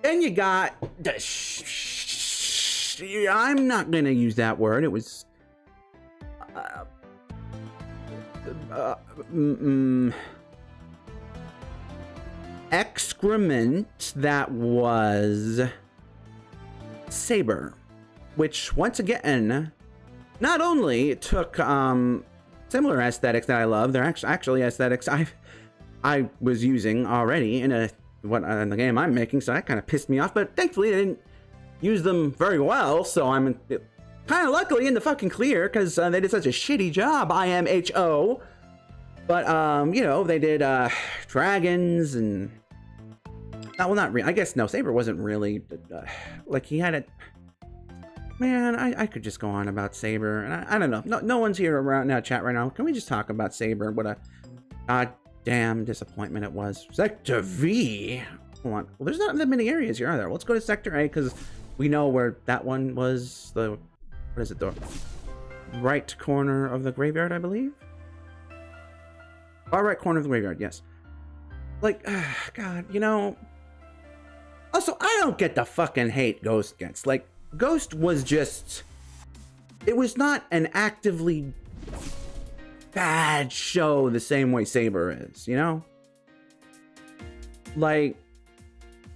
Then you got the I'm not gonna use that word. It was excrement that was Saber, which once again not only took similar aesthetics that I love, they're actually aesthetics I was using already in in the game I'm making, so that kind of pissed me off, but thankfully I didn't use them very well, so I'm kind of luckily in the fucking clear, because they did such a shitty job, IMHO. But you know, they did dragons and well, not really, I guess. No, Saber wasn't really like, he had a man. I could just go on about Saber, and I don't know, no one's here around now, chat right now. Can we just talk about Saber? What a goddamn disappointment it was. Sector V. Hold on. Well, there's not that many areas here, are there? Let's go to Sector A, because we know where that one was. The, what is it, the right corner of the graveyard, I believe. Far right corner of the graveyard, yes. Like, God, you know. Also, I don't get the fucking hate Ghost gets. Like, Ghost was just, it was not an actively bad show the same way Saber is, you know? Like,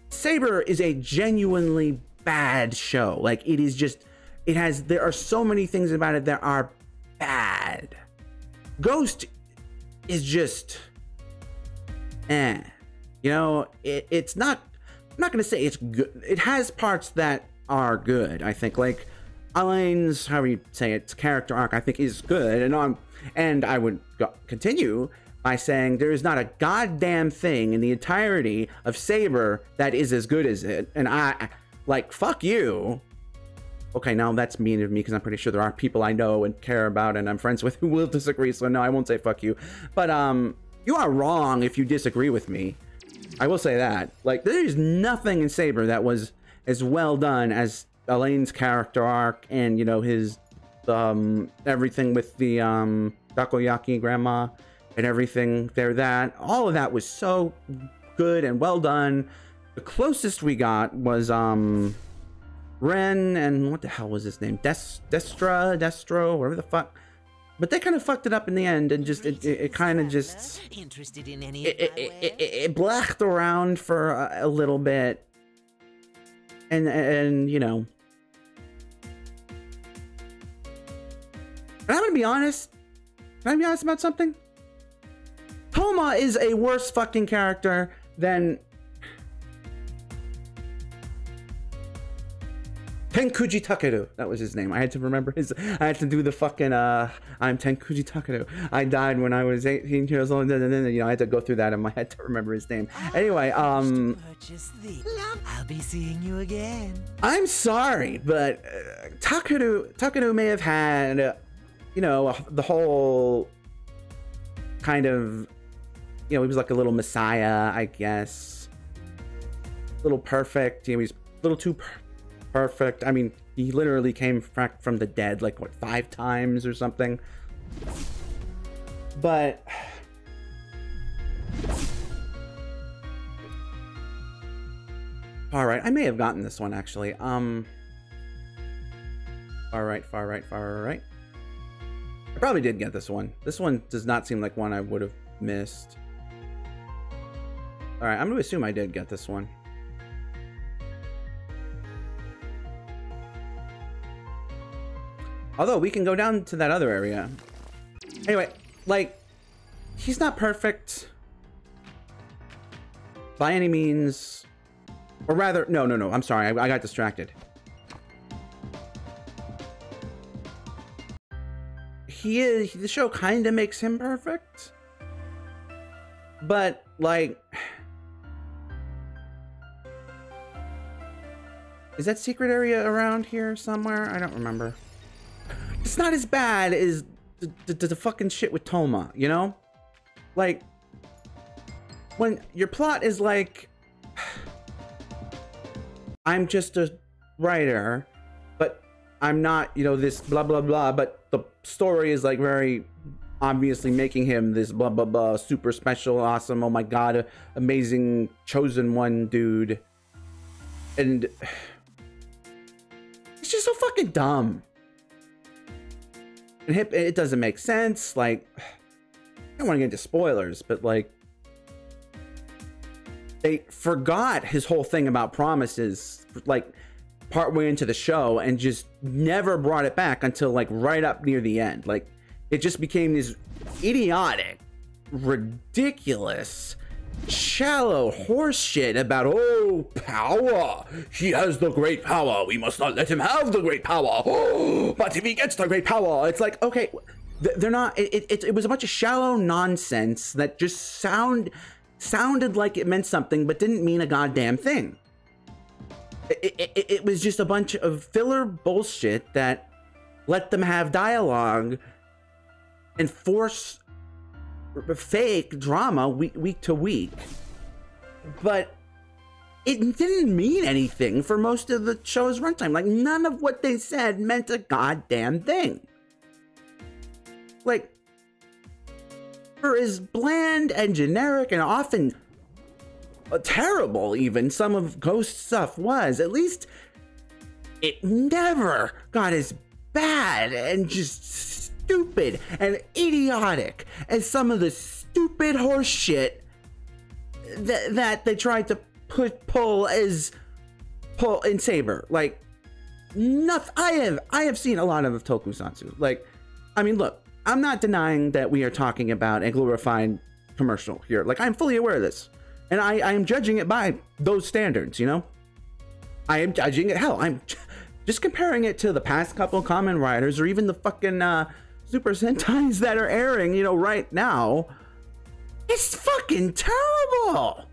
Saber is a genuinely bad show. Like, it is just, it has, there are so many things about it that are bad. Ghost is just, you know, it's not, I'm not gonna say it's good. It has parts that are good, I think. Like, Elaine's, however you say it, character arc, I think is good, and I would continue by saying there is not a goddamn thing in the entirety of Saber that is as good as it, and I, like, fuck you. Okay, now that's mean of me, because I'm pretty sure there are people I know and care about and I'm friends with who will disagree, so no, I won't say fuck you. But, you are wrong if you disagree with me. I will say that. Like, there's nothing in Saber that was as well done as Elaine's character arc and, you know, his, everything with the, takoyaki grandma and everything there. That, all of that was so good and well done. The closest we got was, Ren and what the hell was his name? Destro, whatever the fuck. But they kind of fucked it up in the end, and just it kind of just interested in any it blacked around for a little bit, and you know. And I'm gonna be honest. Can I be honest about something? Toma is a worse fucking character than Tenkuji Takeru. That was his name. I had to remember his, I had to do the fucking, I'm Tenkuji Takeru. I died when I was 18 years old, and then, you know, I had to go through that in my head to remember his name. Anyway, I'll be seeing you again. I'm sorry, but Takeru may have had, you know, the whole kind of, you know, he was like a little messiah, I guess. A little perfect. You know, he's a little too perfect. I mean, he literally came back from the dead like, what, 5 times or something. But all right, I may have gotten this one actually. Far right. I probably did get this one. This one does not seem like one I would have missed. All right, I'm gonna assume I did get this one. Although we can go down to that other area. Anyway, like, he's not perfect by any means. Or rather, no, I'm sorry, I got distracted. He is, the show kind of makes him perfect. But, like, is that secret area around here somewhere? I don't remember. It's not as bad as the fucking shit with Toma, you know? Like, when your plot is like, I'm just a writer, but I'm not, you know, this blah blah blah, but the story is like very obviously making him this blah blah blah, super special, awesome, oh my god, amazing chosen one dude. And it's just so fucking dumb. And it doesn't make sense. Like, I don't want to get into spoilers, but like, they forgot his whole thing about promises, like partway into the show, and just never brought it back until like right up near the end. Like, it just became this idiotic, ridiculous, shallow horse shit about, oh, power, he has the great power, we must not let him have the great power, oh, but if he gets the great power, it's like, okay, they're not, it was a bunch of shallow nonsense that just sounded like it meant something but didn't mean a goddamn thing. It was just a bunch of filler bullshit that let them have dialogue and force fake drama week to week, but it didn't mean anything for most of the show's runtime. Like, none of what they said meant a goddamn thing. Like, for as bland and generic and often terrible even some of Ghost stuff was, at least it never got as bad and just stupid and idiotic as some of the stupid horse shit that they tried to pull in Saber. Like, nothing. I have seen a lot of tokusatsu. Like, I mean, look, I'm not denying that we are talking about a glorified commercial here. Like, I'm fully aware of this, and I am judging it by those standards, you know? I am judging it. Hell, I'm just comparing it to the past couple Kamen Riders, or even the fucking Super Sentais that are airing, you know, right now. It's fucking terrible.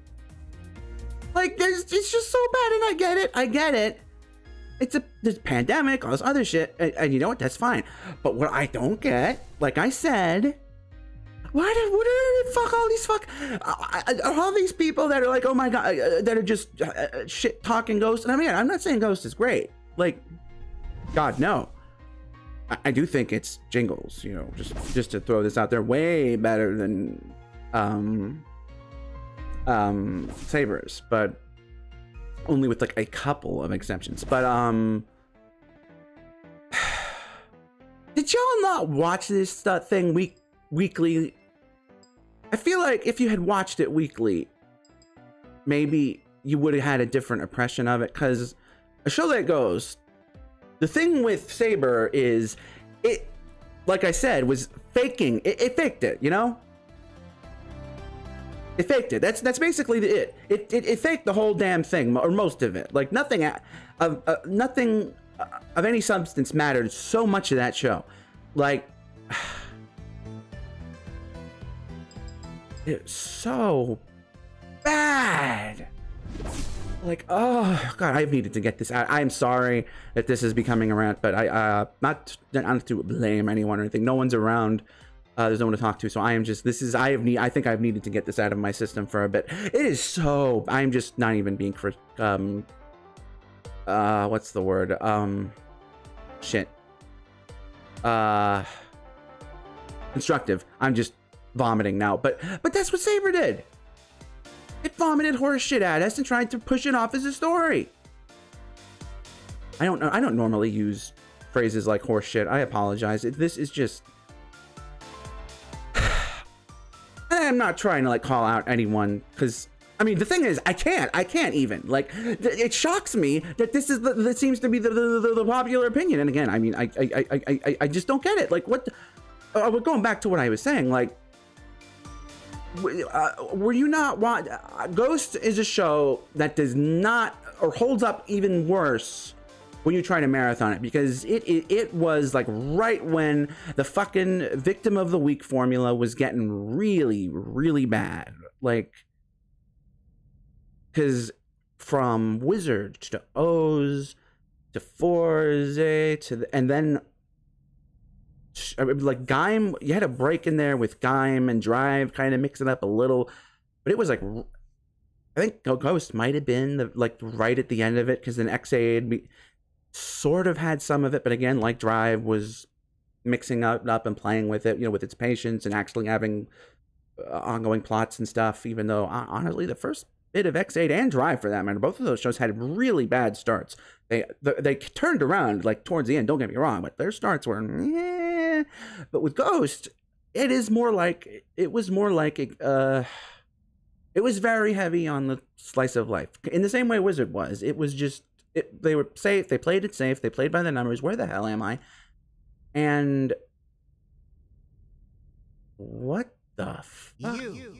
Like, it's just so bad, and I get it. It's this pandemic, all this other shit, and you know what? That's fine. But what I don't get, like I said, fuck all these people that are like, oh my god, that are just shit talking Ghost. And I mean, I'm not saying Ghost is great. Like, God, no. I do think it's Jingles, you know, just to throw this out there, way better than Sabers, but only with like a couple of exceptions. But did y'all not watch this thing weekly? I feel like if you had watched it weekly, maybe you would have had a different impression of it, because a show that goes, the thing with Saber is, it, like I said, was faking. It faked it, you know? It faked it. That's basically it. It faked the whole damn thing, or most of it. Like, nothing of any substance mattered so much of that show. Like, it's so bad. Like, oh god, I've needed to get this out. I'm sorry that this is becoming a rant, but I don't to blame anyone or anything. No one's around. There's no one to talk to, so I am just, I think I've needed to get this out of my system for a bit. It is so, I'm just not even being what's the word? Shit. Constructive. I'm just vomiting now, but that's what Saber did. It vomited horse shit at us and tried to push it off as a story. I don't know. I don't normally use phrases like horse shit. I apologize. This is just, I'm not trying to like call out anyone, because I mean, the thing is, I can't even, like, it shocks me that this is that seems to be the popular opinion. And again, I mean, I just don't get it. Like, what, we're going back to what I was saying, like, were you not want Ghost is a show that does not, or holds up even worse when you try to marathon it, because it was like right when the fucking victim of the week formula was getting really bad. Like, because from Wizard to O's to Forze to and then like Gaim, you had a break in there with Gaim and Drive, kind of mix it up a little, but it was like, I think Ghost might have been like right at the end of it, because then XA sort of had some of it, but again, like Drive, was mixing up and playing with it, you know, with its patience and actually having ongoing plots and stuff, even though honestly the first bit of X8 and Drive for that matter. Both of those shows had really bad starts. They turned around like towards the end, don't get me wrong, but their starts were but with Ghost, it was more like it was very heavy on the slice of life. In the same way Wizard was. It was just they were safe, they played it safe, they played by the numbers. Where the hell am I? And what the fuck? You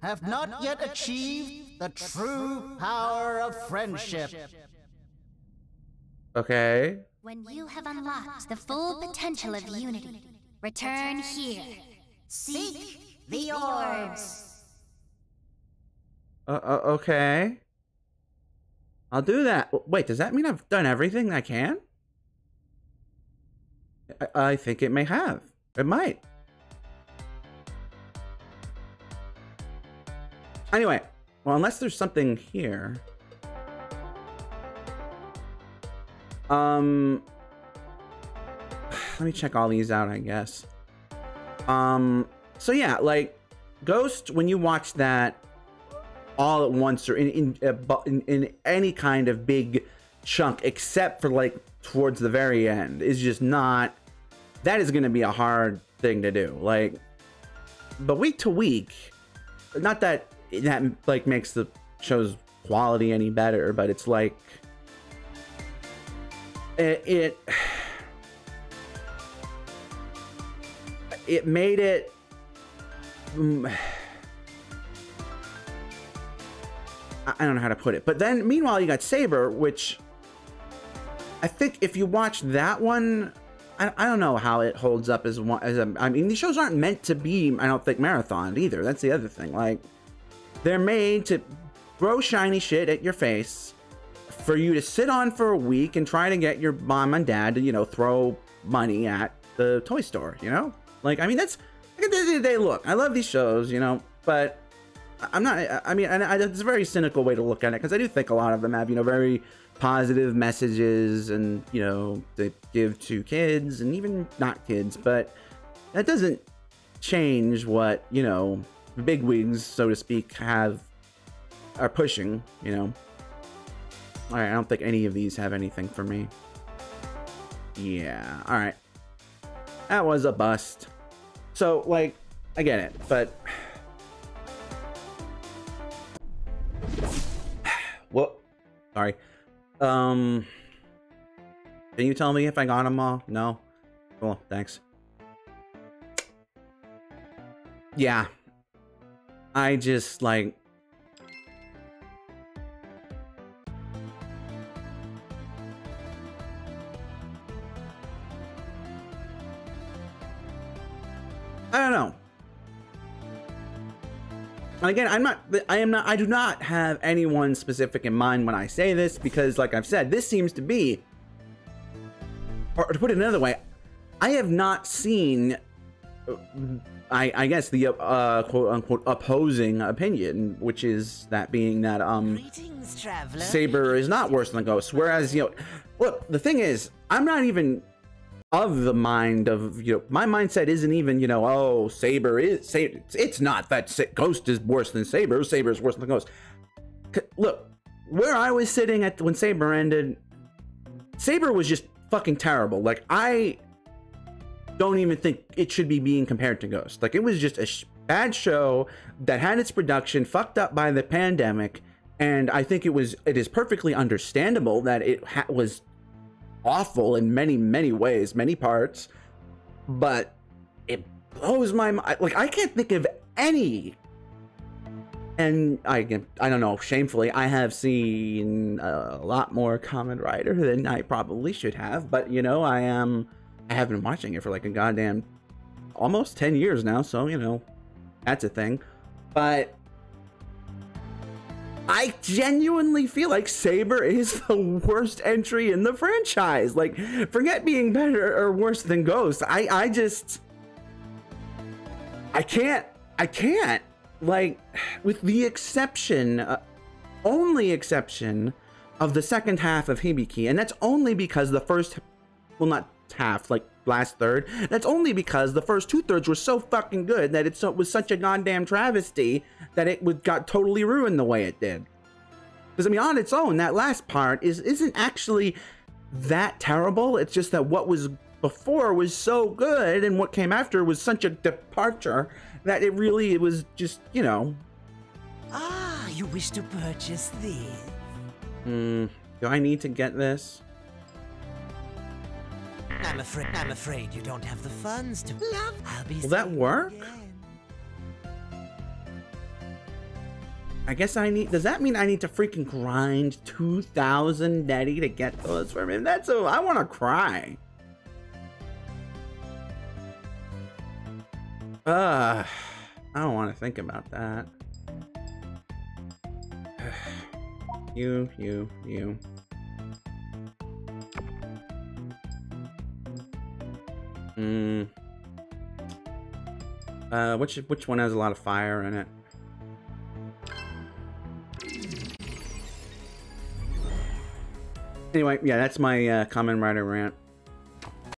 have not yet achieved the true power of friendship. Okay. When you have unlocked the full potential of unity, return here. Seek the orbs. Okay. I'll do that. Wait, does that mean I've done everything I can? I think it may have. It might. Anyway, well, unless there's something here. Let me check all these out, I guess. So yeah, like Ghost, when you watch that all at once or in any kind of big chunk, except for like towards the very end, is just not. That is going to be a hard thing to do. Like, but week to week, not that that like makes the show's quality any better, but it's like it made it I don't know how to put it. But then meanwhile you got Saber, which I think if you watch that one, I don't know how it holds up as a, I mean, these shows aren't meant to be, I don't think, marathoned either. That's the other thing. Like, they're made to throw shiny shit at your face for you to sit on for a week and try to get your mom and dad to, you know, throw money at the toy store, you know? Like, I mean, that's, at the end of the day, look, I love these shows, you know, but I'm not, I mean, and it's a very cynical way to look at it, because I do think a lot of them have, you know, very positive messages and, you know, they give to kids and even not kids, but that doesn't change what, you know, the big wigs, so to speak, are pushing, you know. All right, I don't think any of these have anything for me. Yeah, all right. That was a bust. So, like, I get it, but what? Sorry. Can you tell me if I got them all? No? Cool, thanks. Yeah. I just, like... I don't know. Again, I do not have anyone specific in mind when I say this, because like I've said, this seems to be, or to put it another way, I have not seen, I guess the quote unquote opposing opinion, which is that being that Greetings, traveler. Saber is not worse than Ghost. Whereas, you know, look, the thing is, I'm not even of the mind of, you know, my mindset isn't even, you know, oh, Saber is, it's not that Ghost is worse than Saber, Saber is worse than Ghost. Look, where I was sitting at when Saber ended, Saber was just fucking terrible. Like, I don't even think it should be being compared to Ghost. Like, it was just a bad show that had its production fucked up by the pandemic, and I think it is perfectly understandable that it was awful in many ways, many parts, but it blows my mind. Like, I can't think of any, and I don't know, shamefully I have seen a lot more Kamen Rider than I probably should have, but you know, I have been watching it for like a goddamn almost 10 years now, so you know, that's a thing. But I genuinely feel like Saber is the worst entry in the franchise. Like, forget being better or worse than Ghost. I can't. Like, with the exception, only exception of the second half of Hibiki, and that's only because the first, well, not half, like last third, that's only because the first 2/3 were so fucking good that it was such a goddamn travesty that it got totally ruined the way it did. Because I mean, on its own, that last part isn't actually that terrible. It's just that what was before was so good, and what came after was such a departure that it was just, you know. Ah, you wish to purchase this? Do I need to get this? I'm afraid you don't have the funds to. I'll be. Will that work? Again. I guess I need. Does that mean I need to freaking grind 2,000 netty to get those for me? That's so. I want to cry. I don't want to think about that. You. Which one has a lot of fire in it? Anyway, yeah, that's my Kamen Rider rant.